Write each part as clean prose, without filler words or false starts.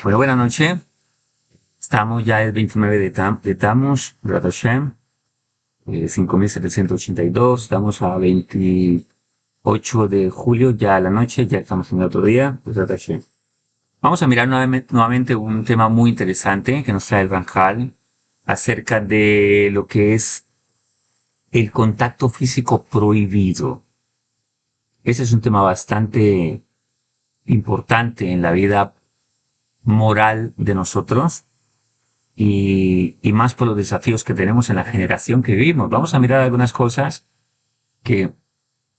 Bueno, buenas noches. Estamos ya el 29 de Tammuz, Be'ezrat Hashem, 5782. Estamos a 28 de julio, ya a la noche, ya estamos en el otro día, Be'ezrat Hashem. Vamos a mirar nuevamente un tema muy interesante que nos trae el Ranjal acerca de lo que es el contacto físico prohibido. Ese es un tema bastante importante en la vida moral de nosotros y más por los desafíos que tenemos en la generación que vivimos. Vamos a mirar algunas cosas que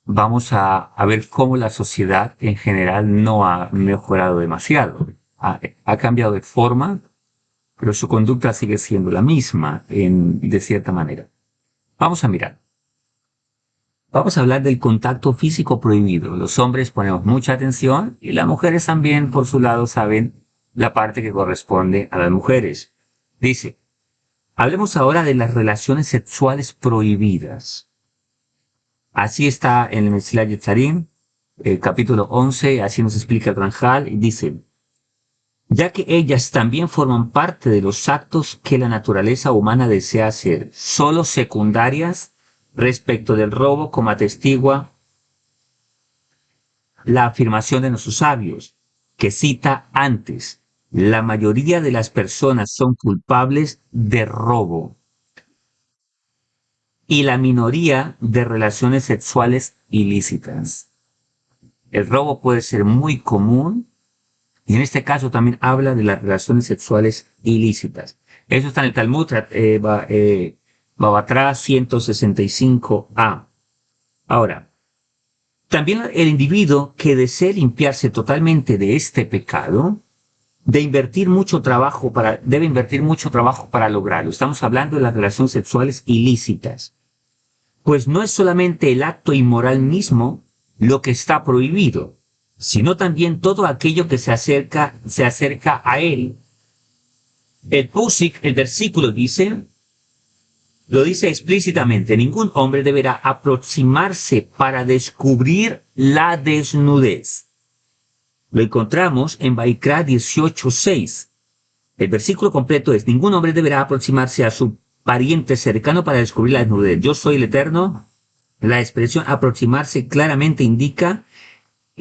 vamos a ver cómo la sociedad en general no ha mejorado demasiado. Ha cambiado de forma, pero su conducta sigue siendo la misma de cierta manera. Vamos a mirar. Vamos a hablar del contacto físico prohibido. Los hombres ponemos mucha atención y las mujeres también, por su lado, saben la parte que corresponde a las mujeres. Dice, hablemos ahora de las relaciones sexuales prohibidas. Así está en el Mesilat Yetzarim, capítulo 11, así nos explica el Ranjal, y dice, ya que ellas también forman parte de los actos que la naturaleza humana desea hacer, solo secundarias respecto del robo, como atestigua la afirmación de nuestros sabios, que cita antes, la mayoría de las personas son culpables de robo y la minoría de relaciones sexuales ilícitas. El robo puede ser muy común y en este caso también habla de las relaciones sexuales ilícitas. Eso está en el Talmud, Bavatra 165a. Ahora, también el individuo que desee limpiarse totalmente de este pecado debe invertir mucho trabajo para lograrlo. Estamos hablando de las relaciones sexuales ilícitas. Pues no es solamente el acto inmoral mismo lo que está prohibido, sino también todo aquello que se acerca a él. El Pusik, el versículo lo dice explícitamente, ningún hombre deberá aproximarse para descubrir la desnudez. Lo encontramos en Vaikra 18:6. El versículo completo es, ningún hombre deberá aproximarse a su pariente cercano para descubrir la desnudez. Yo soy el Eterno. La expresión aproximarse claramente indica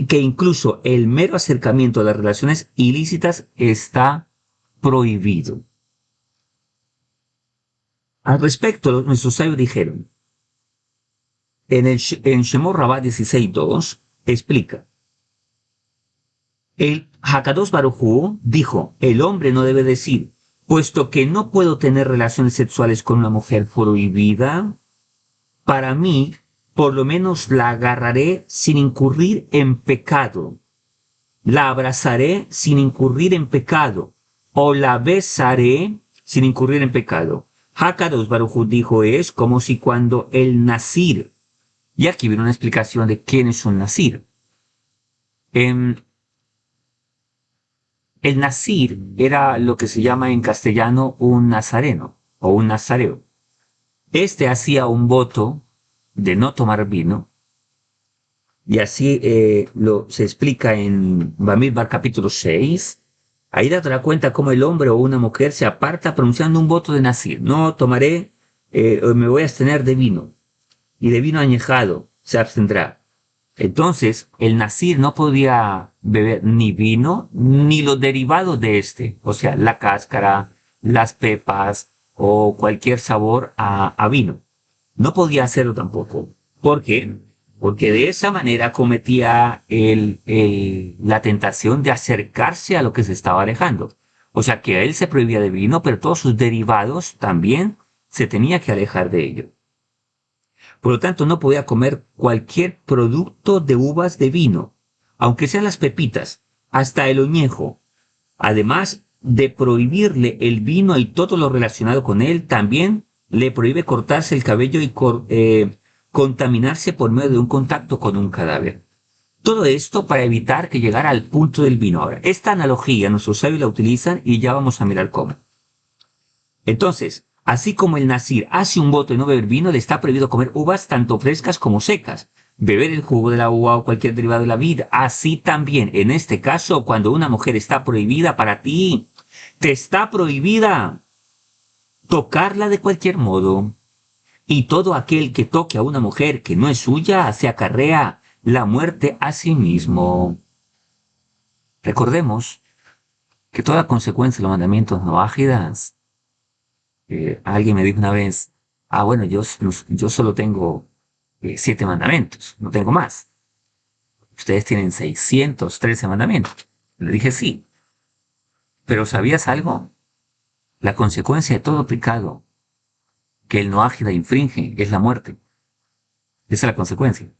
que incluso el mero acercamiento a las relaciones ilícitas está prohibido. Al respecto, nuestros sabios dijeron, en Shemot Rabbah 16:2, explica, el Hakadosh Baruj Hu dijo, el hombre no debe decir, puesto que no puedo tener relaciones sexuales con una mujer prohibida, para mí, por lo menos la agarraré sin incurrir en pecado, la abrazaré sin incurrir en pecado, o la besaré sin incurrir en pecado. Hakadosh Baruj Hu dijo, es como si cuando el nazir, y aquí viene una explicación de quién es un nazir. El nazir era lo que se llama en castellano un nazareno o un nazareo. Este hacía un voto de no tomar vino y así se explica en Bamidbar capítulo 6. Ahí te dará cuenta cómo el hombre o una mujer se aparta pronunciando un voto de nazir. No tomaré, me voy a abstener de vino y de vino añejado se abstendrá. Entonces, el nazir no podía beber ni vino ni los derivados de este, o sea, la cáscara, las pepas o cualquier sabor a vino. No podía hacerlo tampoco. ¿Por qué? Porque de esa manera cometía la tentación de acercarse a lo que se estaba alejando. O sea, que a él se prohibía de vino, pero todos sus derivados también se tenía que alejar de ello. Por lo tanto, no podía comer cualquier producto de uvas de vino, aunque sean las pepitas, hasta el oñejo. Además de prohibirle el vino y todo lo relacionado con él, también le prohíbe cortarse el cabello y contaminarse por medio de un contacto con un cadáver. Todo esto para evitar que llegara al punto del vino. Ahora, esta analogía nuestros sabios la utilizan y ya vamos a mirar cómo. Entonces, así como el nazir hace un voto de no beber vino, le está prohibido comer uvas tanto frescas como secas. beber el jugo de la uva o cualquier derivado de la vid. Así también, en este caso, cuando una mujer está prohibida para ti, te está prohibida tocarla de cualquier modo. Y todo aquel que toque a una mujer que no es suya se acarrea la muerte a sí mismo. Recordemos que toda consecuencia de los mandamientos no ágidas, alguien me dijo una vez, bueno, yo solo tengo 7 mandamientos, no tengo más. Ustedes tienen 613 mandamientos. Le dije sí, pero ¿sabías algo? La consecuencia de todo pecado que el no ágida infringe es la muerte. Esa es la consecuencia.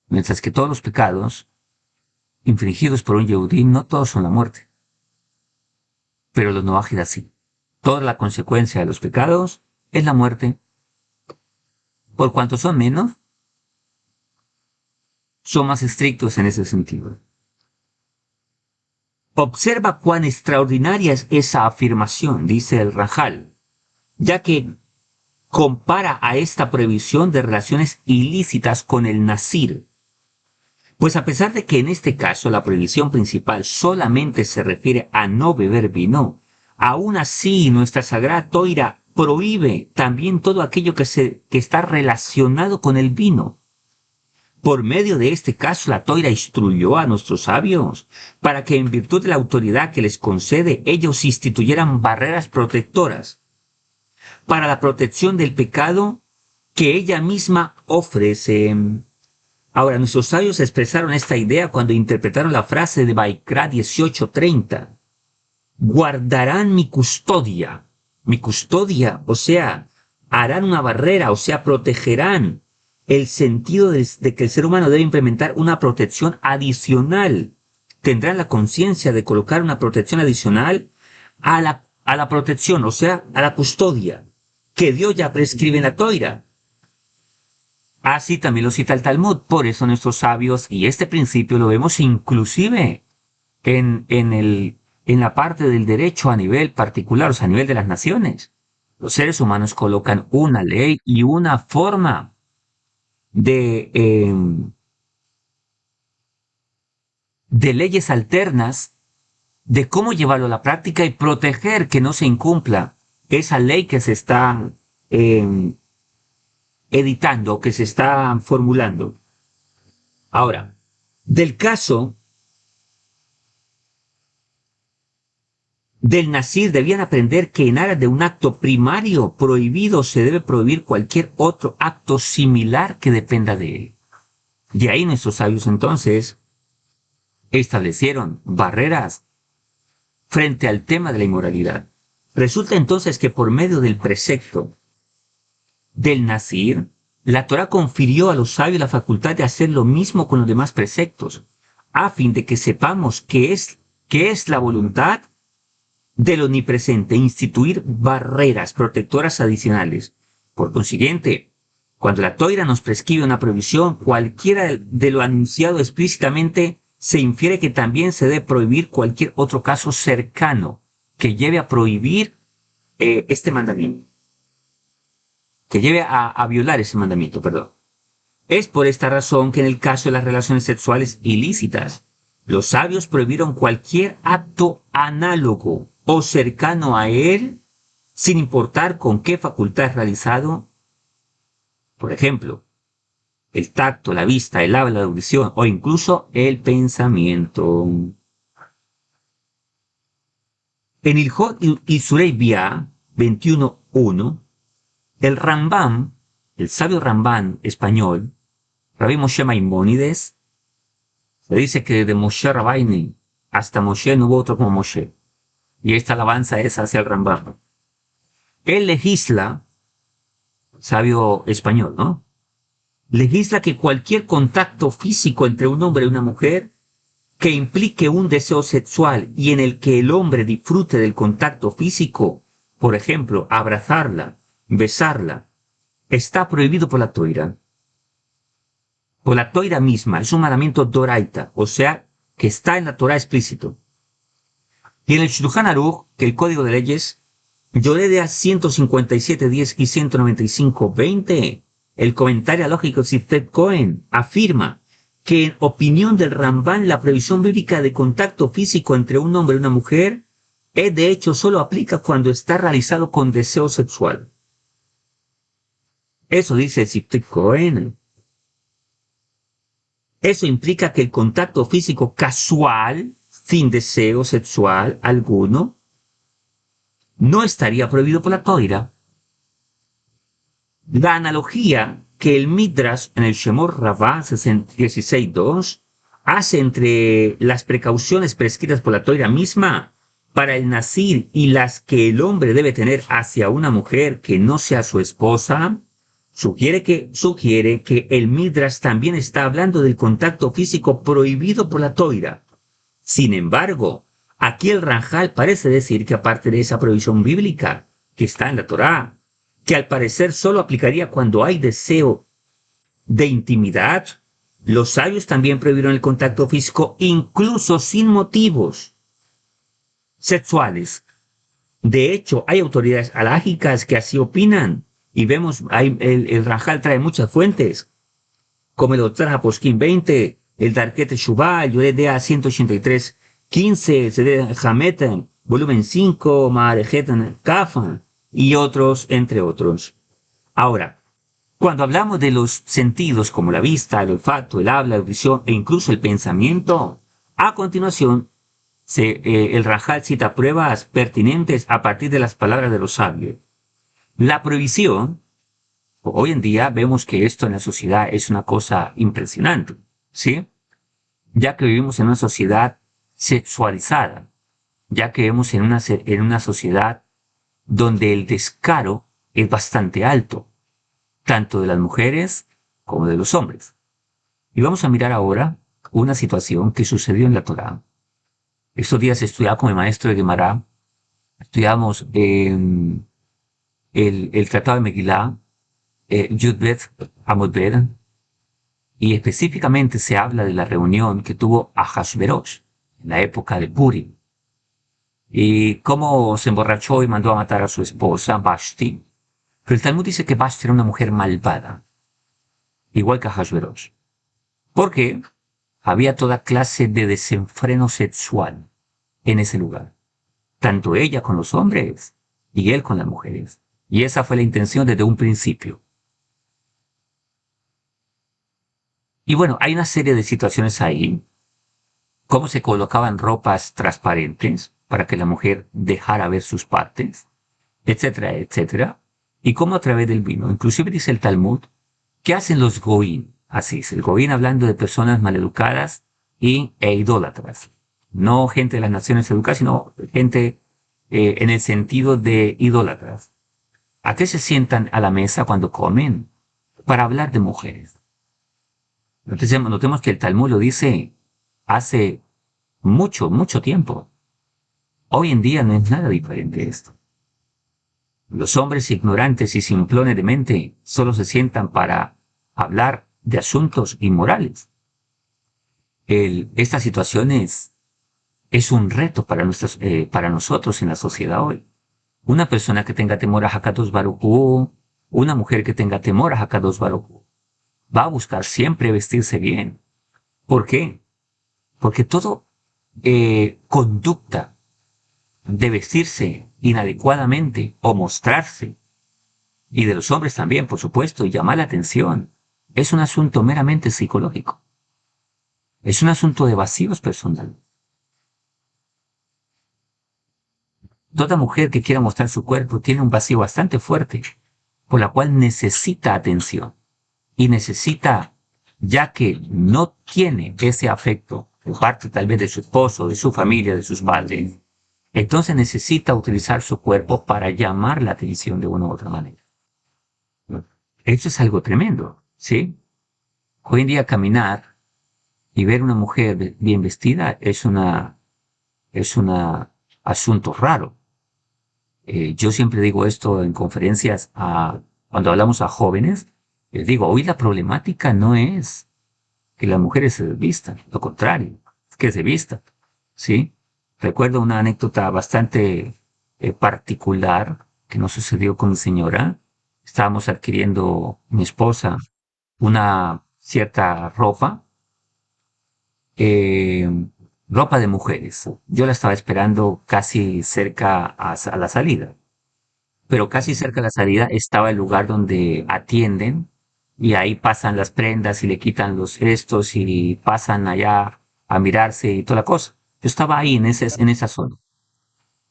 Mientras que todos los pecados infringidos por un Yehudí, no todos son la muerte. Pero los no ágidas sí. Toda la consecuencia de los pecados es la muerte. Por cuanto son menos, son más estrictos en ese sentido. Observa cuán extraordinaria es esa afirmación, dice el Rajal, ya que compara a esta prohibición de relaciones ilícitas con el Nazir. Pues a pesar de que en este caso la prohibición principal solamente se refiere a no beber vino, aún así nuestra Sagrada Toira prohíbe también todo aquello que está relacionado con el vino. Por medio de este caso, la Toira instruyó a nuestros sabios para que en virtud de la autoridad que les concede, ellos instituyeran barreras protectoras para la protección del pecado que ella misma ofrece. Ahora, nuestros sabios expresaron esta idea cuando interpretaron la frase de Baikra 18:30. Guardarán mi custodia, o sea, harán una barrera, o sea, protegerán el sentido de que el ser humano debe implementar una protección adicional. Tendrán la conciencia de colocar una protección adicional a la protección, o sea, a la custodia, que Dios ya prescribe en la Toira. Así también lo cita el Talmud. Por eso nuestros sabios, y este principio lo vemos inclusive en la parte del derecho a nivel particular, o sea, a nivel de las naciones. Los seres humanos colocan una ley y una forma de leyes alternas de cómo llevarlo a la práctica y proteger que no se incumpla esa ley que se está editando, que se está formulando. Ahora, del caso del Nazir debían aprender que en aras de un acto primario prohibido se debe prohibir cualquier otro acto similar que dependa de él. De ahí nuestros sabios entonces establecieron barreras frente al tema de la inmoralidad. Resulta entonces que por medio del precepto del Nazir, la Torá confirió a los sabios la facultad de hacer lo mismo con los demás preceptos, a fin de que sepamos qué es la voluntad del omnipresente, instituir barreras protectoras adicionales. Por consiguiente, cuando la Toira nos prescribe una prohibición, cualquiera de lo anunciado explícitamente, se infiere que también se debe prohibir cualquier otro caso cercano que lleve a prohibir este mandamiento, que lleve a violar ese mandamiento, perdón. Es por esta razón que en el caso de las relaciones sexuales ilícitas, los sabios prohibieron cualquier acto análogo o cercano a él, sin importar con qué facultad es realizado. Por ejemplo, el tacto, la vista, el habla, la audición o incluso el pensamiento. En Ilhot Isurei Bia 21:1, el Rambam, el sabio Rambam español, Rabbi Moshe Maimónides, se dice que de Moshe Rabbeinu hasta Moshe no hubo otro como Moshe. Y esta alabanza es hacia el Rambam. Él legisla, sabio español, ¿no? Legisla que cualquier contacto físico entre un hombre y una mujer que implique un deseo sexual y en el que el hombre disfrute del contacto físico, por ejemplo, abrazarla, besarla, está prohibido por la Toira. Por la Toira misma, es un mandamiento doraita, o sea, que está en la Torá explícito. Y en el Shulchan Aruch, que el Código de Leyes, Yoredea 157.10 y 195.20, el comentario lógico Siftet Cohen afirma que en opinión del Ramban la prohibición bíblica de contacto físico entre un hombre y una mujer de hecho solo aplica cuando está realizado con deseo sexual. Eso dice Siftet Cohen. Eso implica que el contacto físico casual, sin deseo sexual alguno, no estaría prohibido por la Toira. La analogía que el Midrash en el Shemor Rabbah 16.2 hace entre las precauciones prescritas por la Toira misma para el Nazir y las que el hombre debe tener hacia una mujer que no sea su esposa, sugiere que el Midrash también está hablando del contacto físico prohibido por la Toira. Sin embargo, aquí el Ranjal parece decir que aparte de esa prohibición bíblica que está en la Torá, que al parecer solo aplicaría cuando hay deseo de intimidad, los sabios también prohibieron el contacto físico incluso sin motivos sexuales. De hecho, hay autoridades alágicas que así opinan. Y vemos, el Ranjal trae muchas fuentes, como el doctor Poskim 20, el Darket Shubá, el Yoredea 183, 15, el Seder Hameten, volumen 5, Maarejetan Kafan, y otros, entre otros. Ahora, cuando hablamos de los sentidos como la vista, el olfato, el habla, la audición e incluso el pensamiento, a continuación, el Rajal cita pruebas pertinentes a partir de las palabras de los sabios. La prohibición, hoy en día vemos que esto en la sociedad es una cosa impresionante, ¿sí? Ya que vivimos en una sociedad sexualizada, ya que vivimos en una sociedad donde el descaro es bastante alto, tanto de las mujeres como de los hombres. Y vamos a mirar ahora una situación que sucedió en la Torá. Estos días estudiaba con el maestro de Gemara, estudiamos el Tratado de Megilá, Yud Bet Amud Bet, y específicamente se habla de la reunión que tuvo Ahasverosh en la época de Purim, y cómo se emborrachó y mandó a matar a su esposa, Vashti. Pero el Talmud dice que Vashti era una mujer malvada, igual que Ahasverosh, porque había toda clase de desenfreno sexual en ese lugar, tanto ella con los hombres y él con las mujeres. Y esa fue la intención desde un principio. Y bueno, hay una serie de situaciones ahí, cómo se colocaban ropas transparentes para que la mujer dejara ver sus partes, etcétera, etcétera, y cómo a través del vino, inclusive dice el Talmud, ¿qué hacen los goín? Así es, el goín hablando de personas maleducadas e idólatras. No gente de las naciones educadas, sino gente en el sentido de idólatras. ¿A qué se sientan a la mesa cuando comen? Para hablar de mujeres. Notemos que el Talmud lo dice hace mucho, mucho tiempo. Hoy en día no es nada diferente esto. Los hombres ignorantes y simplones de mente solo se sientan para hablar de asuntos inmorales. Esta situación es un reto para nosotros en la sociedad hoy. Una persona que tenga temor a Hakadosh Baruj Hu, una mujer que tenga temor a Hakadosh Baruj Hu, va a buscar siempre vestirse bien. ¿Por qué? Porque todo conducta de vestirse inadecuadamente o mostrarse, y de los hombres también, por supuesto, y llamar la atención, es un asunto meramente psicológico. Es un asunto de vacíos personales. Toda mujer que quiera mostrar su cuerpo tiene un vacío bastante fuerte, por la cual necesita atención. Y necesita, ya que no tiene ese afecto, de parte tal vez de su esposo, de su familia, de sus padres, entonces necesita utilizar su cuerpo para llamar la atención de una u otra manera. Eso es algo tremendo, ¿sí? Hoy en día caminar y ver una mujer bien vestida es un asunto raro. Yo siempre digo esto en conferencias cuando hablamos a jóvenes, les digo, hoy la problemática no es que las mujeres se desvistan, lo contrario, es que se vistan, ¿sí? Recuerdo una anécdota bastante particular que nos sucedió con mi señora. estábamos adquiriendo mi esposa una cierta ropa, eh, ropa de mujeres. Yo la estaba esperando casi cerca a la salida, pero casi cerca de la salida estaba el lugar donde atienden y ahí pasan las prendas y le quitan los restos y pasan allá a mirarse y toda la cosa. Yo estaba ahí en esa zona.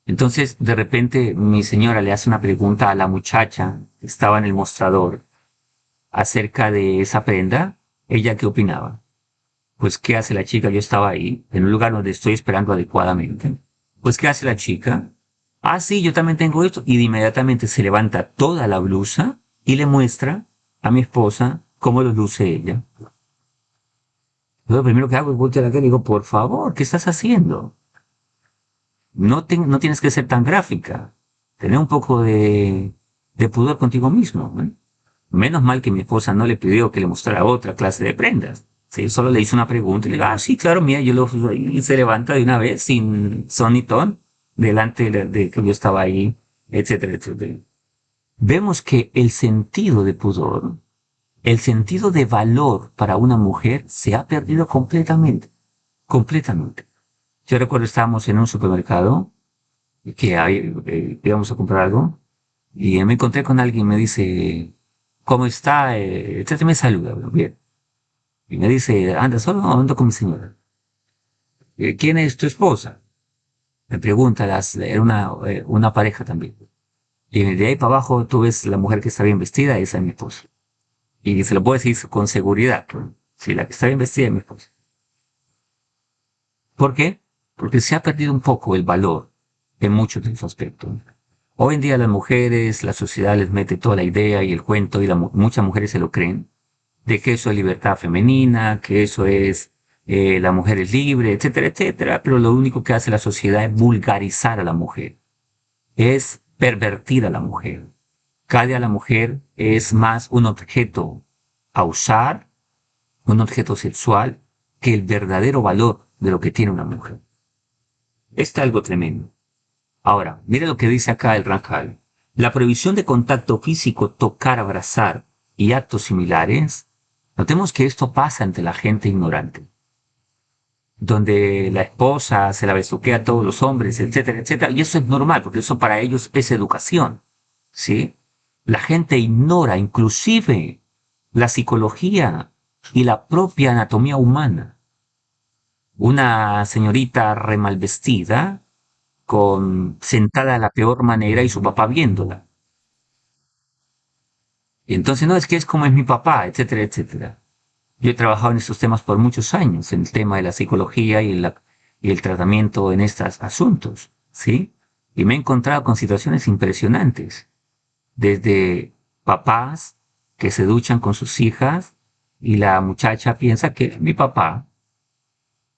Entonces, de repente, mi señora le hace una pregunta a la muchacha que estaba en el mostrador acerca de esa prenda. ¿Ella qué opinaba? Pues, ¿qué hace la chica? Yo estaba ahí, en un lugar donde estoy esperando adecuadamente. Pues, ¿qué hace la chica? Ah, sí, yo también tengo esto. Y de inmediatamente se levanta toda la blusa y le muestra a mi esposa cómo lo luce ella. Yo lo primero que hago es voltear a la cara y digo, por favor, ¿qué estás haciendo? No tienes que ser tan gráfica. Tener un poco de pudor contigo mismo, ¿eh? Menos mal que mi esposa no le pidió que le mostrara otra clase de prendas. Sí, solo le hizo una pregunta y le digo, ah, sí, claro, mira, y se levanta de una vez sin son ni ton, delante de que yo estaba ahí, etcétera, etcétera. Vemos que el sentido de pudor, el sentido de valor para una mujer se ha perdido completamente, completamente. Yo recuerdo estábamos en un supermercado que íbamos a comprar algo y me encontré con alguien, me dice, ¿cómo está? Etcétera, me saluda, bueno, bien. Y me dice, anda, solo no, ando con mi señora. ¿Quién es tu esposa? Me pregunta, era una pareja también. Y de ahí para abajo tú ves la mujer que está bien vestida, esa es mi esposa. Y se lo puedo decir con seguridad. Sí, la que está bien vestida es mi esposa. ¿Por qué? Porque se ha perdido un poco el valor en muchos de los aspectos. Hoy en día las mujeres, la sociedad les mete toda la idea y el cuento y muchas mujeres se lo creen, de que eso es libertad femenina, que eso es la mujer es libre, etcétera, etcétera, pero lo único que hace la sociedad es vulgarizar a la mujer, es pervertir a la mujer. Cada día la mujer es más un objeto a usar, un objeto sexual, que el verdadero valor de lo que tiene una mujer. Está algo tremendo. Ahora, mire lo que dice acá el Ranjal. La prohibición de contacto físico, tocar, abrazar y actos similares. Notemos que esto pasa entre la gente ignorante, donde la esposa se la besuquea a todos los hombres, etcétera, etcétera. Y eso es normal, porque eso para ellos es educación, ¿sí? La gente ignora inclusive la psicología y la propia anatomía humana. Una señorita remal vestida, sentada de la peor manera y su papá viéndola. Y entonces, no, es que es como es mi papá, etcétera, etcétera. Yo he trabajado en estos temas por muchos años, en el tema de la psicología y el tratamiento en estos asuntos, ¿sí? Y me he encontrado con situaciones impresionantes, desde papás que se duchan con sus hijas y la muchacha piensa que es mi papá,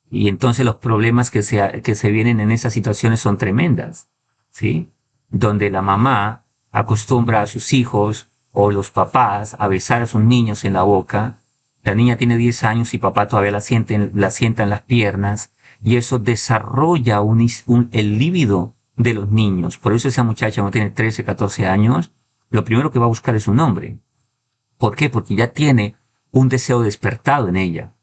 y entonces los problemas que se vienen en esas situaciones son tremendas, ¿sí? Donde la mamá acostumbra a sus hijos o los papás a besar a sus niños en la boca. La niña tiene 10 años y papá todavía la sienta en las piernas y eso desarrolla el líbido de los niños. Por eso esa muchacha no tiene 13, 14 años. Lo primero que va a buscar es un hombre. ¿Por qué? Porque ya tiene un deseo despertado en ella.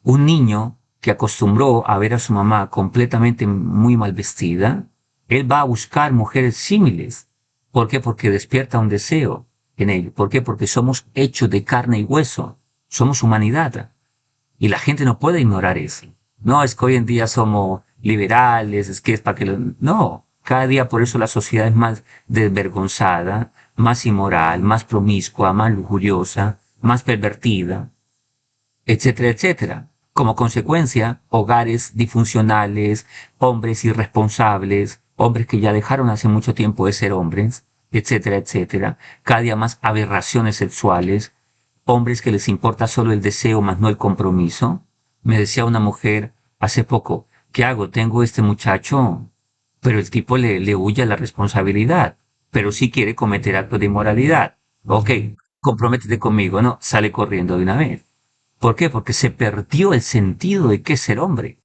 Un niño que acostumbró a ver a su mamá completamente muy mal vestida, él va a buscar mujeres símiles. ¿Por qué? Porque despierta un deseo en él. ¿Por qué? Porque somos hechos de carne y hueso. Somos humanidad. Y la gente no puede ignorar eso. No, es que hoy en día somos liberales, es que es para que No, cada día por eso la sociedad es más desvergonzada, más inmoral, más promiscua, más lujuriosa, más pervertida, etcétera, etcétera. Como consecuencia, hogares disfuncionales, hombres irresponsables, hombres que ya dejaron hace mucho tiempo de ser hombres, etcétera, etcétera. Cada día más aberraciones sexuales, hombres que les importa solo el deseo más no el compromiso. Me decía una mujer hace poco, ¿qué hago? Tengo este muchacho, pero el tipo le huye a la responsabilidad, pero sí quiere cometer actos de inmoralidad. Ok, comprométete conmigo, no, sale corriendo de una vez. ¿Por qué? Porque se perdió el sentido de qué es ser hombre.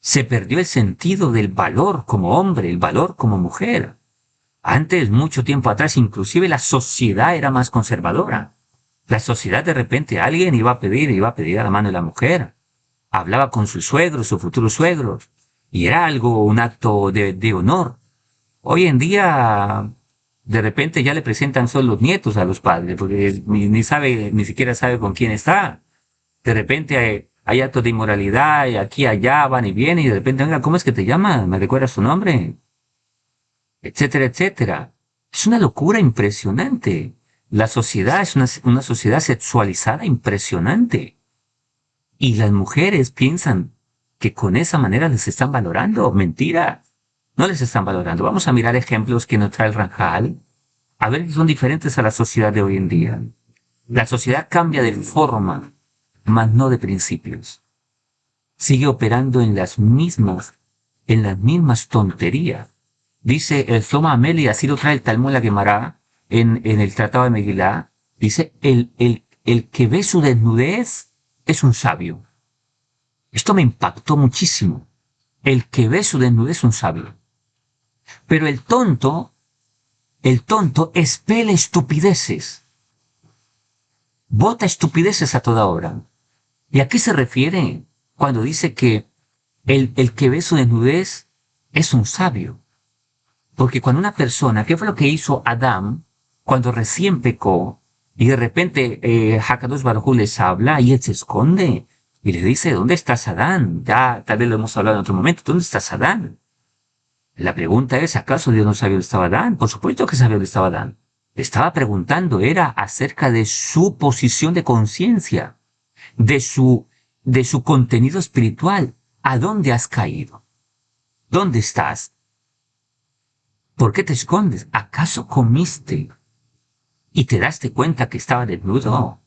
Se perdió el sentido del valor como hombre, el valor como mujer. Antes, mucho tiempo atrás, inclusive la sociedad era más conservadora. La sociedad de repente alguien iba a pedir a la mano de la mujer. Hablaba con sus suegros, sus futuros suegros. Y era algo, un acto de honor. Hoy en día, de repente ya le presentan solo los nietos a los padres, porque ni sabe, ni siquiera sabe con quién está. De repente hay actos de inmoralidad, y aquí, allá, van y vienen, y de repente, venga, ¿cómo es que te llamas? ¿Me recuerdas su nombre? Etcétera, etcétera. Es una locura impresionante. La sociedad es una sociedad sexualizada impresionante. Y las mujeres piensan que con esa manera les están valorando. Mentira. No les están valorando. Vamos a mirar ejemplos que nos trae el Ranjal, a ver si son diferentes a la sociedad de hoy en día. La sociedad cambia de forma, mas no de principios. Sigue operando en las mismas tonterías. Dice el Zoma Ameli, así lo trae el Talmud la Gemara en el Tratado de Megilá, dice, el que ve su desnudez es un sabio. Esto me impactó muchísimo. El que ve su desnudez es un sabio. Pero el tonto expele estupideces. Bota estupideces a toda hora. ¿Y a qué se refiere cuando dice que el que ve su desnudez es un sabio? Porque cuando una persona, ¿qué fue lo que hizo Adán cuando recién pecó? Y de repente Hakadosh Baruj Hu les habla y él se esconde y le dice, ¿dónde estás Adán? Ya tal vez lo hemos hablado en otro momento, ¿dónde estás Adán? La pregunta es, ¿acaso Dios no sabía dónde estaba Adán? Por supuesto que sabía dónde estaba Adán. Le estaba preguntando, era acerca de su posición de conciencia, de de su contenido espiritual. ¿A dónde has caído? ¿Dónde estás? ¿Por qué te escondes? ¿Acaso comiste y te daste cuenta que estaba desnudo?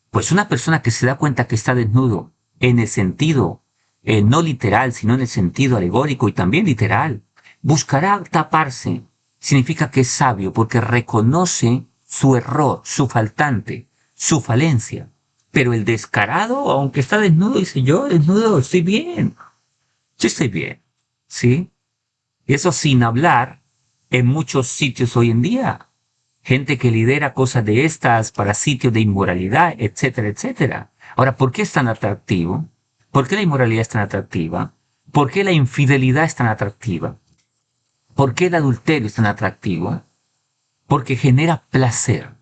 Pues una persona que se da cuenta que está desnudo en el sentido no literal, sino en el sentido alegórico y también literal, buscará taparse. Significa que es sabio porque reconoce su error, su faltante, su falencia. Pero el descarado, aunque está desnudo, dice, yo desnudo, estoy bien. Yo estoy bien. ¿Sí? Y eso sin hablar en muchos sitios hoy en día. Gente que lidera cosas de estas para sitios de inmoralidad, etcétera, etcétera. Ahora, ¿por qué es tan atractivo? ¿Por qué la inmoralidad es tan atractiva? ¿Por qué la infidelidad es tan atractiva? ¿Por qué el adulterio es tan atractivo? Porque genera placer.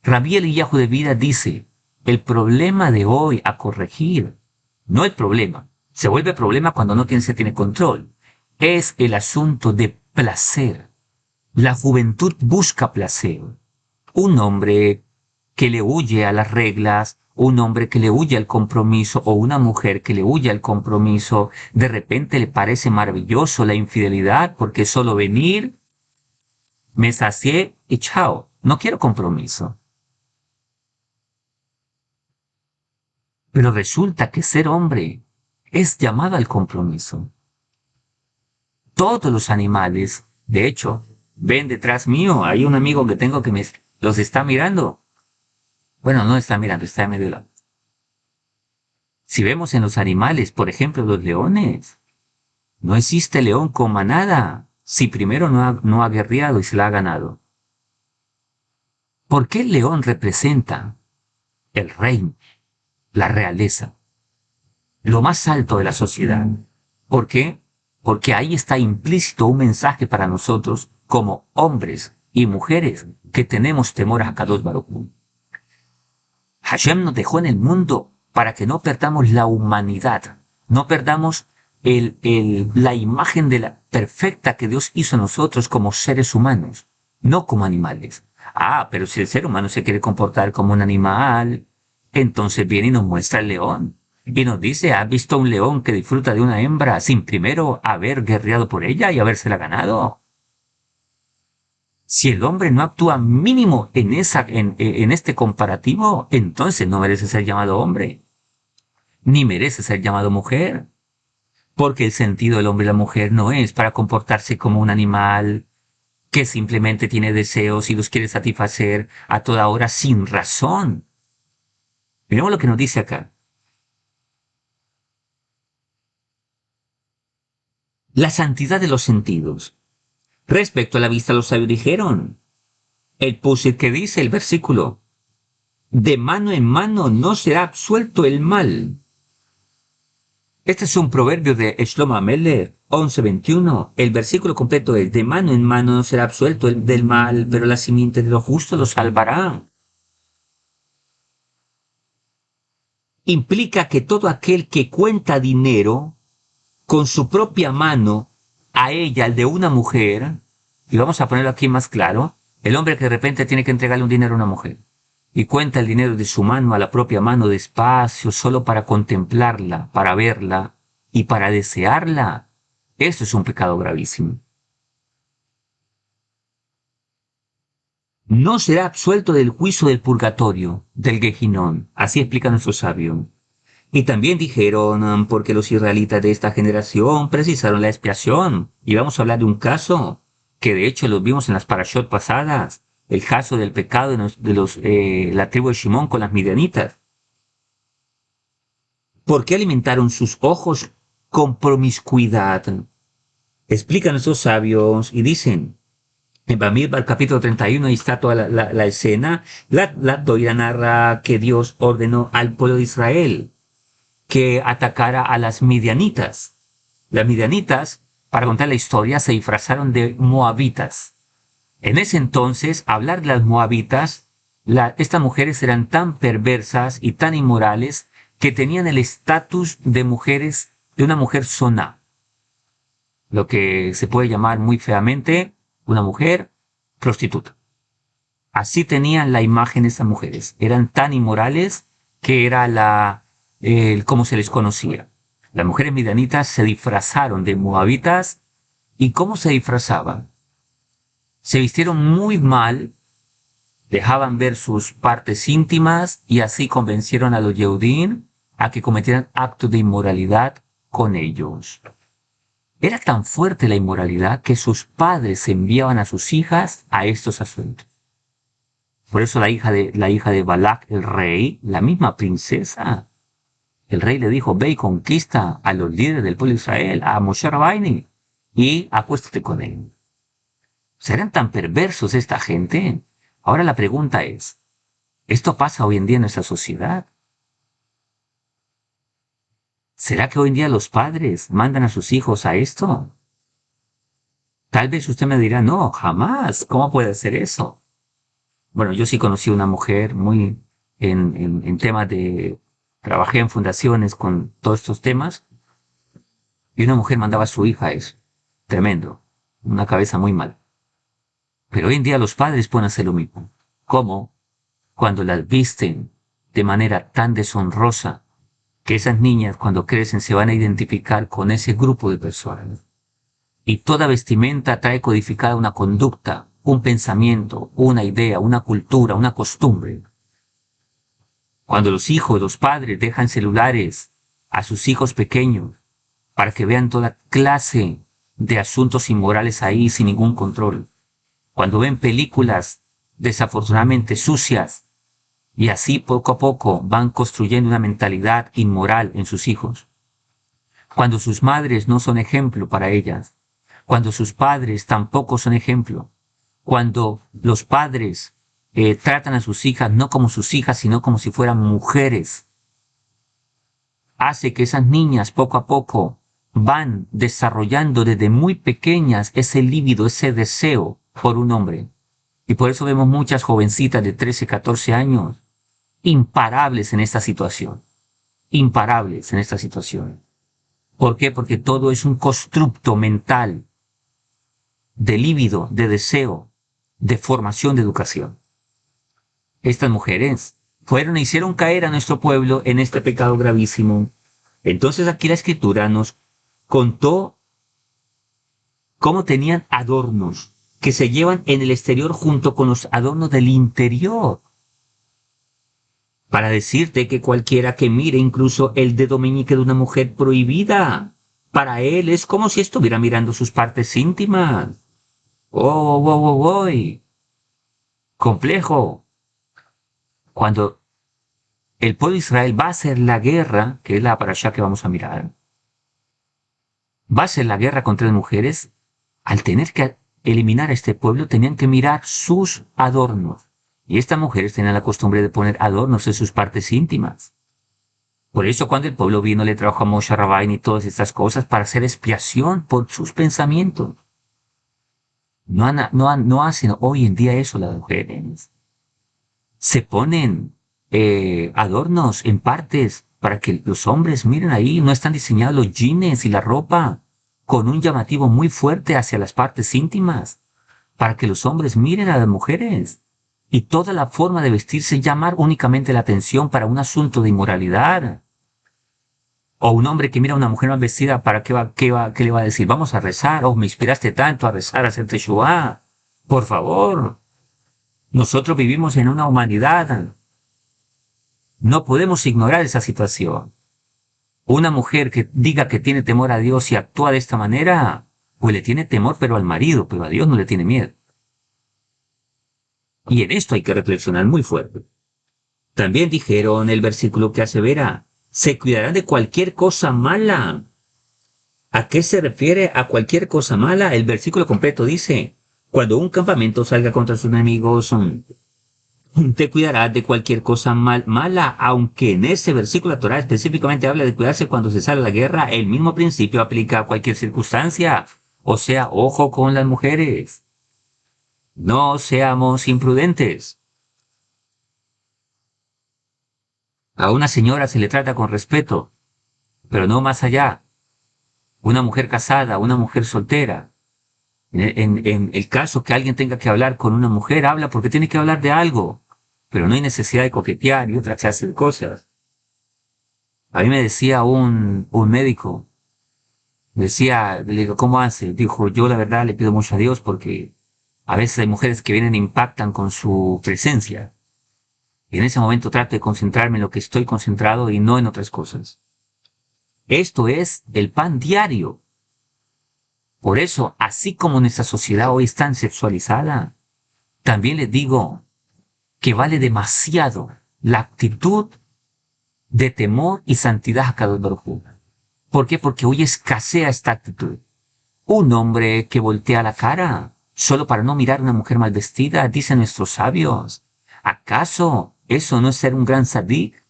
Rabí Eliyahu de Vida dice, el problema de hoy a corregir, no el problema, se vuelve problema cuando no se tiene control, es el asunto de placer. La juventud busca placer. Un hombre que le huye a las reglas, un hombre que le huye al compromiso o una mujer que le huye al compromiso, de repente le parece maravilloso la infidelidad porque solo venir, me sacié y chao, no quiero compromiso. Pero resulta que ser hombre es llamado al compromiso. Todos los animales, de hecho, ven detrás mío, hay un amigo que tengo que los está mirando. Bueno, no está mirando, está en medio de la... Si vemos en los animales, por ejemplo, los leones, no existe león con manada si primero no ha guerreado y se la ha ganado. ¿Por qué el león representa el reino, la realeza, lo más alto de la sociedad? ¿Por qué? Porque ahí está implícito un mensaje para nosotros como hombres y mujeres que tenemos temor a Kadosh Baruj Hu. Hashem nos dejó en el mundo para que no perdamos la humanidad, no perdamos la imagen de la perfecta que Dios hizo a nosotros como seres humanos, no como animales. Ah, pero si el ser humano se quiere comportar como un animal, entonces viene y nos muestra el león. Y nos dice, ¿has visto un león que disfruta de una hembra sin primero haber guerreado por ella y habérsela ganado? Si el hombre no actúa mínimo en este comparativo, entonces no merece ser llamado hombre, ni merece ser llamado mujer, porque el sentido del hombre y la mujer no es para comportarse como un animal que simplemente tiene deseos y los quiere satisfacer a toda hora sin razón. Miremos lo que nos dice acá. La santidad de los sentidos. Respecto a la vista, los sabios dijeron, el Pusir que dice el versículo, de mano en mano no será absuelto el mal. Este es un proverbio de Shlomo Amelech 11:21. El versículo completo es, de mano en mano no será absuelto el del mal, pero la simiente de lo justo lo salvará. Implica que todo aquel que cuenta dinero con su propia mano a ella, al de una mujer, y vamos a ponerlo aquí más claro, el hombre que de repente tiene que entregarle un dinero a una mujer y cuenta el dinero de su mano a la propia mano despacio, solo para contemplarla, para verla y para desearla, eso es un pecado gravísimo. No será absuelto del juicio del purgatorio, del Gehinón, así explica nuestro sabio. Y también dijeron, porque los israelitas de esta generación precisaron la expiación. Y vamos a hablar de un caso que de hecho lo vimos en las parashot pasadas, el caso del pecado de la tribu de Shimón con las midianitas. ¿Por qué alimentaron sus ojos con promiscuidad? Explican esos sabios y dicen, en Bamidbar capítulo 31, ahí está toda la escena, la Toira narra que Dios ordenó al pueblo de Israel que atacara a las midianitas. Las midianitas, para contar la historia, se disfrazaron de moabitas. En ese entonces, hablar de las moabitas, estas mujeres eran tan perversas y tan inmorales que tenían el estatus de mujeres, de una mujer soná, lo que se puede llamar muy feamente una mujer prostituta. Así tenían la imagen de estas mujeres. Eran tan inmorales que era como se les conocía. Las mujeres midianitas se disfrazaron de moabitas. ¿Y cómo se disfrazaban? Se vistieron muy mal, dejaban ver sus partes íntimas y así convencieron a los Yehudim a que cometieran actos de inmoralidad con ellos. Era tan fuerte la inmoralidad que sus padres enviaban a sus hijas a estos asuntos. Por eso la hija de Balak, el rey, la misma princesa, el rey le dijo, ve y conquista a los líderes del pueblo de Israel, a Moshe Rabbeinu, y acuéstate con él. ¿Serán tan perversos esta gente? Ahora la pregunta es, ¿esto pasa hoy en día en nuestra sociedad? ¿Será que hoy en día los padres mandan a sus hijos a esto? Tal vez usted me dirá, no, jamás, ¿cómo puede ser eso? Bueno, yo sí conocí una mujer muy en temas de... Trabajé en fundaciones con todos estos temas y una mujer mandaba a su hija a eso. Tremendo. Una cabeza muy mal. Pero hoy en día los padres pueden hacer lo mismo. ¿Cómo? Cuando las visten de manera tan deshonrosa que esas niñas cuando crecen se van a identificar con ese grupo de personas. Y toda vestimenta trae codificada una conducta, un pensamiento, una idea, una cultura, una costumbre. Cuando los hijos, los padres dejan celulares a sus hijos pequeños para que vean toda clase de asuntos inmorales ahí sin ningún control. Cuando ven películas desafortunadamente sucias y así poco a poco van construyendo una mentalidad inmoral en sus hijos. Cuando sus madres no son ejemplo para ellas. Cuando sus padres tampoco son ejemplo. Cuando los padres tratan a sus hijas no como sus hijas, sino como si fueran mujeres. Hace que esas niñas poco a poco van desarrollando desde muy pequeñas ese líbido, ese deseo por un hombre. Y por eso vemos muchas jovencitas de 13, 14 años imparables en esta situación. Imparables en esta situación. ¿Por qué? Porque todo es un constructo mental de líbido, de deseo, de formación, de educación. Estas mujeres fueron e hicieron caer a nuestro pueblo en este pecado gravísimo. Entonces aquí la Escritura nos contó cómo tenían adornos que se llevan en el exterior junto con los adornos del interior. Para decirte que cualquiera que mire incluso el dedo meñique de una mujer prohibida, para él es como si estuviera mirando sus partes íntimas. ¡Oh, oh, oh, oh! Complejo. Cuando el pueblo de Israel va a hacer la guerra, que es la parashá que vamos a mirar, va a hacer la guerra contra las mujeres, al tener que eliminar a este pueblo, tenían que mirar sus adornos. Y estas mujeres tenían la costumbre de poner adornos en sus partes íntimas. Por eso cuando el pueblo vino le trajo a Moshe Rabbeinu y todas estas cosas para hacer expiación por sus pensamientos. No hacen hoy en día eso las mujeres. Se ponen adornos en partes para que los hombres miren ahí. No están diseñados los jeans y la ropa con un llamativo muy fuerte hacia las partes íntimas para que los hombres miren a las mujeres. Y toda la forma de vestirse llamar únicamente la atención para un asunto de inmoralidad. O un hombre que mira a una mujer mal vestida, ¿para qué le va a decir? Vamos a rezar, me inspiraste tanto a rezar, a hacer teshuva. Por favor, nosotros vivimos en una humanidad. No podemos ignorar esa situación. Una mujer que diga que tiene temor a Dios y actúa de esta manera, pues le tiene temor pero al marido, pero a Dios no le tiene miedo. Y en esto hay que reflexionar muy fuerte. También dijeron el versículo que asevera, se cuidarán de cualquier cosa mala. ¿A qué se refiere a cualquier cosa mala? El versículo completo dice, cuando un campamento salga contra sus enemigos, te cuidarás de cualquier cosa mala, aunque en ese versículo la Torá específicamente habla de cuidarse cuando se sale a la guerra, el mismo principio aplica a cualquier circunstancia. O sea, ojo con las mujeres. No seamos imprudentes. A una señora se le trata con respeto, pero no más allá. Una mujer casada, una mujer soltera. En el caso que alguien tenga que hablar con una mujer, habla porque tiene que hablar de algo, pero no hay necesidad de coquetear y otra clase de cosas. A mí me decía un médico, le digo, ¿cómo hace? Dijo, yo la verdad le pido mucho a Dios porque a veces hay mujeres que vienen e impactan con su presencia. Y en ese momento trato de concentrarme en lo que estoy concentrado y no en otras cosas. Esto es el pan diario. Por eso, así como nuestra sociedad hoy es tan sexualizada, también les digo que vale demasiado la actitud de temor y santidad a Kadosh Baruj Hu. ¿Por qué? Porque hoy escasea esta actitud. Un hombre que voltea la cara solo para no mirar a una mujer mal vestida, dicen nuestros sabios. ¿Acaso eso no es ser un gran sadik?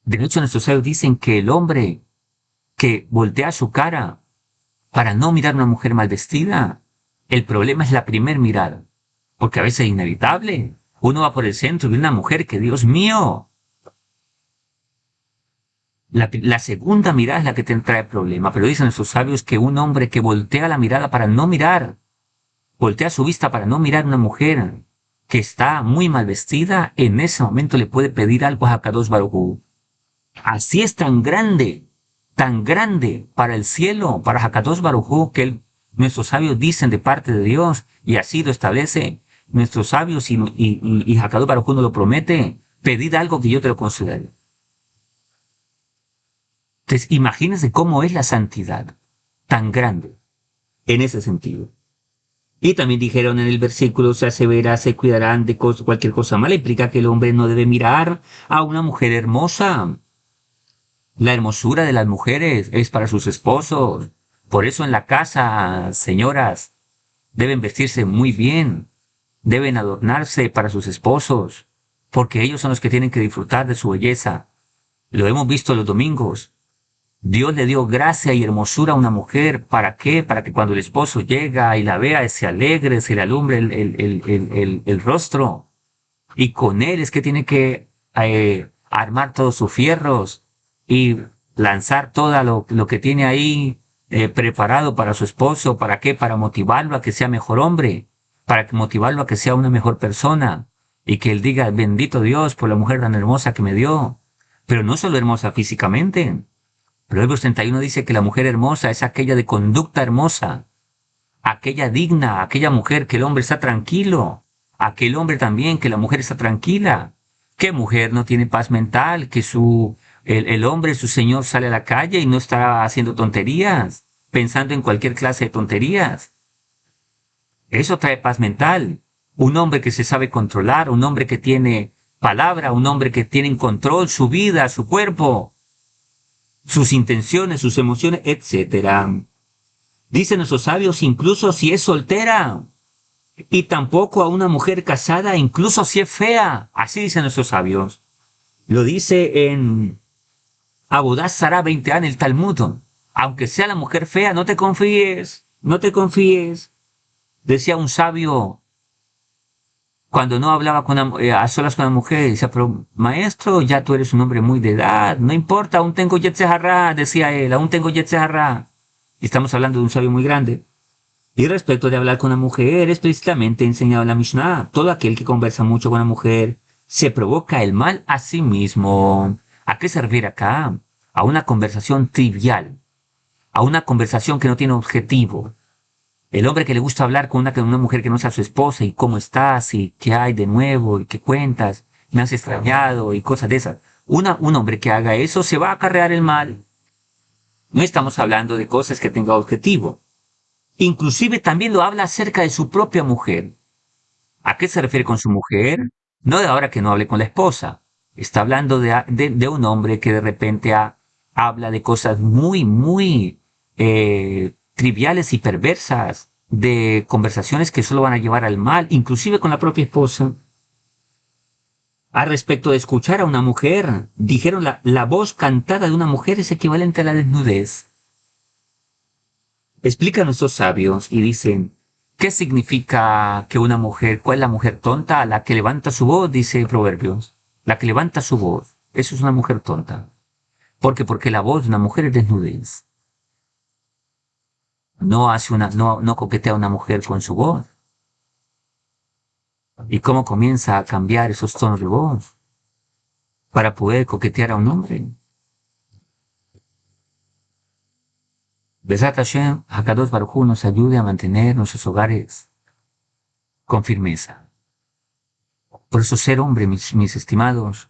De hecho, nuestros sabios dicen que el hombre que voltea su cara para no mirar a una mujer mal vestida, el problema es la primer mirada, porque a veces es inevitable. Uno va por el centro y ve una mujer que, Dios mío, la segunda mirada es la que te trae problema, pero dicen nuestros sabios que un hombre que voltea la mirada para no mirar, voltea su vista para no mirar a una mujer que está muy mal vestida, en ese momento le puede pedir algo a Kadosh Baruj Hu. Así es tan grande para el cielo, para Hakadosh Baruj Hu, que nuestros sabios dicen de parte de Dios, y así lo establece nuestros sabios, y Hakadosh Baruj Hu nos lo promete, pedid algo que yo te lo concederé. Entonces, imagínense cómo es la santidad, tan grande, en ese sentido. Y también dijeron en el versículo, se asevera, se cuidarán de cualquier cosa mala, implica que el hombre no debe mirar a una mujer hermosa. La hermosura de las mujeres es para sus esposos. Por eso en la casa, señoras, deben vestirse muy bien, deben adornarse para sus esposos, porque ellos son los que tienen que disfrutar de su belleza. Lo hemos visto los domingos. Dios le dio gracia y hermosura a una mujer. ¿Para qué? Para que cuando el esposo llega y la vea, se alegre, se le alumbre el rostro. Y con él es que tiene que armar todos sus fierros y lanzar todo lo que tiene ahí preparado para su esposo. ¿Para qué? Para motivarlo a que sea mejor hombre, para motivarlo a que sea una mejor persona y que él diga, bendito Dios por la mujer tan hermosa que me dio. Pero no solo hermosa físicamente. Proverbios 31 dice que la mujer hermosa es aquella de conducta hermosa, aquella digna, aquella mujer que el hombre está tranquilo, aquel hombre también que la mujer está tranquila. ¿Qué mujer no tiene paz mental? Que el hombre, su señor, sale a la calle y no está haciendo tonterías, pensando en cualquier clase de tonterías. Eso trae paz mental. Un hombre que se sabe controlar, un hombre que tiene palabra, un hombre que tiene en control su vida, su cuerpo, sus intenciones, sus emociones, etc. Dicen nuestros sabios, incluso si es soltera, y tampoco a una mujer casada, incluso si es fea. Así dicen nuestros sabios. Lo dice en Abodá Sará 20 en el Talmud. Aunque sea la mujer fea, no te confíes, no te confíes. Decía un sabio cuando no hablaba a solas con la mujer, decía, pero maestro, ya tú eres un hombre muy de edad, no importa, aún tengo Yetzer Hará, decía él, aún tengo Yetzer Hará. Y estamos hablando de un sabio muy grande. Y respecto de hablar con la mujer, explícitamente enseñado en la Mishnah, todo aquel que conversa mucho con la mujer se provoca el mal a sí mismo. ¿A qué se refiere acá? A una conversación trivial, a una conversación que no tiene objetivo. El hombre que le gusta hablar con una mujer que no sea su esposa y cómo estás y qué hay de nuevo y qué cuentas, me has extrañado y cosas de esas. Un hombre que haga eso se va a acarrear el mal. No estamos hablando de cosas que tengan objetivo. Inclusive también lo habla acerca de su propia mujer. ¿A qué se refiere con su mujer? No de ahora que no hable con la esposa. Está hablando de un hombre que de repente habla de cosas muy triviales y perversas, de conversaciones que solo van a llevar al mal, inclusive con la propia esposa. A respecto de escuchar a una mujer, dijeron la voz cantada de una mujer es equivalente a la desnudez. Explican nuestros sabios y dicen, ¿qué significa que una mujer, cuál es la mujer tonta? La que levanta su voz, dice Proverbios. La que levanta su voz, eso es una mujer tonta. Porque la voz de una mujer es desnudez. No coquetea a una mujer con su voz. ¿Y cómo comienza a cambiar esos tonos de voz para poder coquetear a un hombre? Besat Hashem, Hakadosh Baruj Hu nos ayude a mantener nuestros hogares con firmeza. Por eso ser hombre, mis estimados,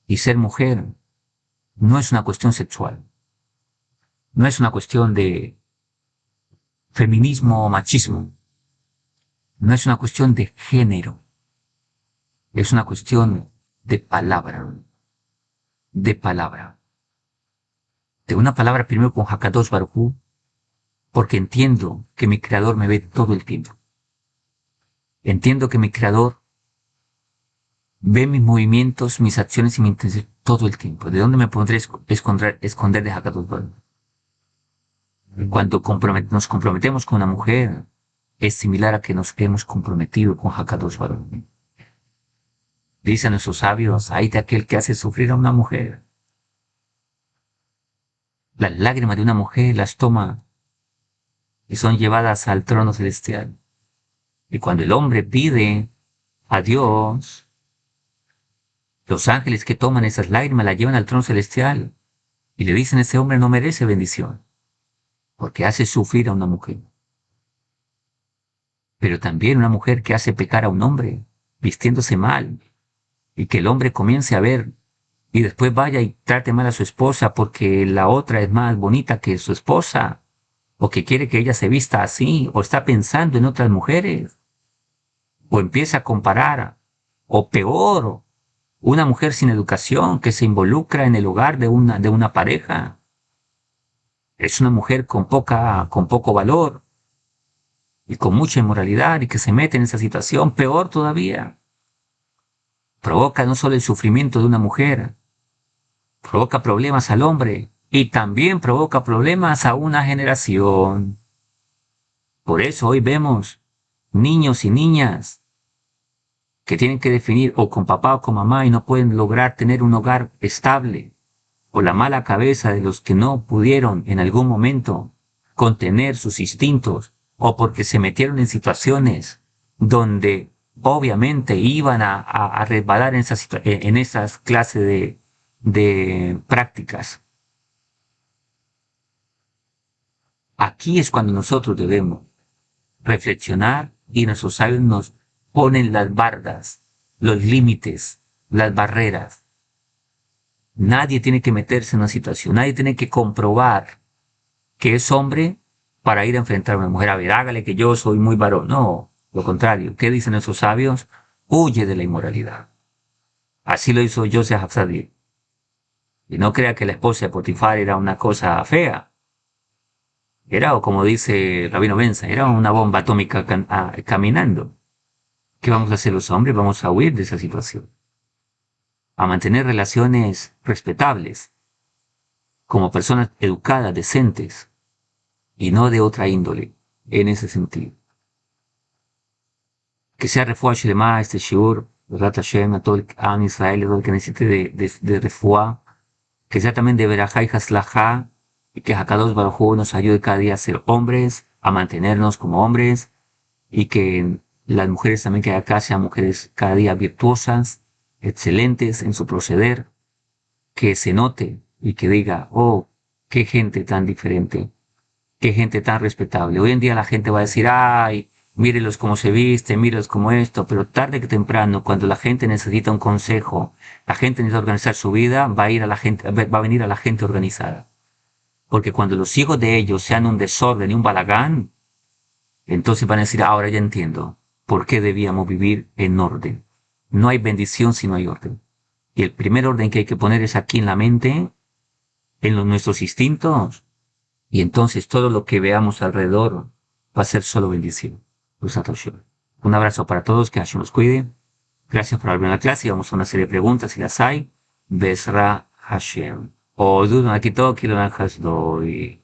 y ser mujer no es una cuestión sexual. No es una cuestión de feminismo o machismo. No es una cuestión de género. Es una cuestión de palabra. De palabra. De una palabra primero con Hakadosh Baruj Hu, porque entiendo que mi creador me ve todo el tiempo. Entiendo que mi creador ve mis movimientos, mis acciones y mi intención todo el tiempo. ¿De dónde me podré esconder de Hakadosh Baruj Hu? Cuando nos comprometemos con una mujer, es similar a que nos hemos comprometido con Hakadosh Baruj Hu. Dicen nuestros sabios, hay de aquel que hace sufrir a una mujer. Las lágrimas de una mujer las toma y son llevadas al trono celestial. Y cuando el hombre pide a Dios, los ángeles que toman esas lágrimas las llevan al trono celestial y le dicen, ese hombre no merece bendición, porque hace sufrir a una mujer. Pero también una mujer que hace pecar a un hombre, vistiéndose mal, y que el hombre comience a ver y después vaya y trate mal a su esposa porque la otra es más bonita que su esposa, o que quiere que ella se vista así, o está pensando en otras mujeres, o empieza a comparar, o peor, una mujer sin educación que se involucra en el hogar de una pareja. Es una mujer con poco valor y con mucha inmoralidad y que se mete en esa situación, peor todavía. Provoca no solo el sufrimiento de una mujer, provoca problemas al hombre y también provoca problemas a una generación. Por eso hoy vemos niños y niñas que tienen que definir o con papá o con mamá y no pueden lograr tener un hogar estable, o la mala cabeza de los que no pudieron en algún momento contener sus instintos, o porque se metieron en situaciones donde obviamente iban a resbalar en esas clases de prácticas. Aquí es cuando nosotros debemos reflexionar y nuestros sabios nos ponen las bardas, los límites, las barreras. Nadie tiene que meterse en una situación, nadie tiene que comprobar que es hombre para ir a enfrentar a una mujer. A ver, hágale que yo soy muy varón. No, lo contrario. ¿Qué dicen esos sabios? Huye de la inmoralidad. Así lo hizo Joseph Hafsadi. Y no crea que la esposa de Potifar era una cosa fea. Era, o como dice Rabino Benza, era una bomba atómica caminando. ¿Qué vamos a hacer los hombres? Vamos a huir de esa situación, a mantener relaciones respetables, como personas educadas, decentes, y no de otra índole, en ese sentido. Que sea refuah Shlema, este shiur, Rat Hashem, a todo el Am Israel, todo el que necesite de refuah, que sea también de Berajá y Haslajá, y que Hakadosh Baruj Hu nos ayude cada día a ser hombres, a mantenernos como hombres, y que las mujeres también que hay acá sean mujeres cada día virtuosas, excelentes en su proceder, que se note y que diga, oh, qué gente tan diferente, qué gente tan respetable. Hoy en día la gente va a decir, ay, mírelos cómo se viste, mírelos como esto, pero tarde que temprano, cuando la gente necesita un consejo, la gente necesita organizar su vida, va a ir a la gente, va a venir a la gente organizada. Porque cuando los hijos de ellos sean un desorden y un balagán, entonces van a decir, ahora ya entiendo por qué debíamos vivir en orden. No hay bendición si no hay orden. Y el primer orden que hay que poner es aquí en la mente, en nuestros instintos, y entonces todo lo que veamos alrededor va a ser solo bendición. Un abrazo para todos, que Hashem los cuide. Gracias por haber en la clase y vamos a una serie de preguntas si las hay. Besra Hashem. O Dudan aquí todo, quiero doy.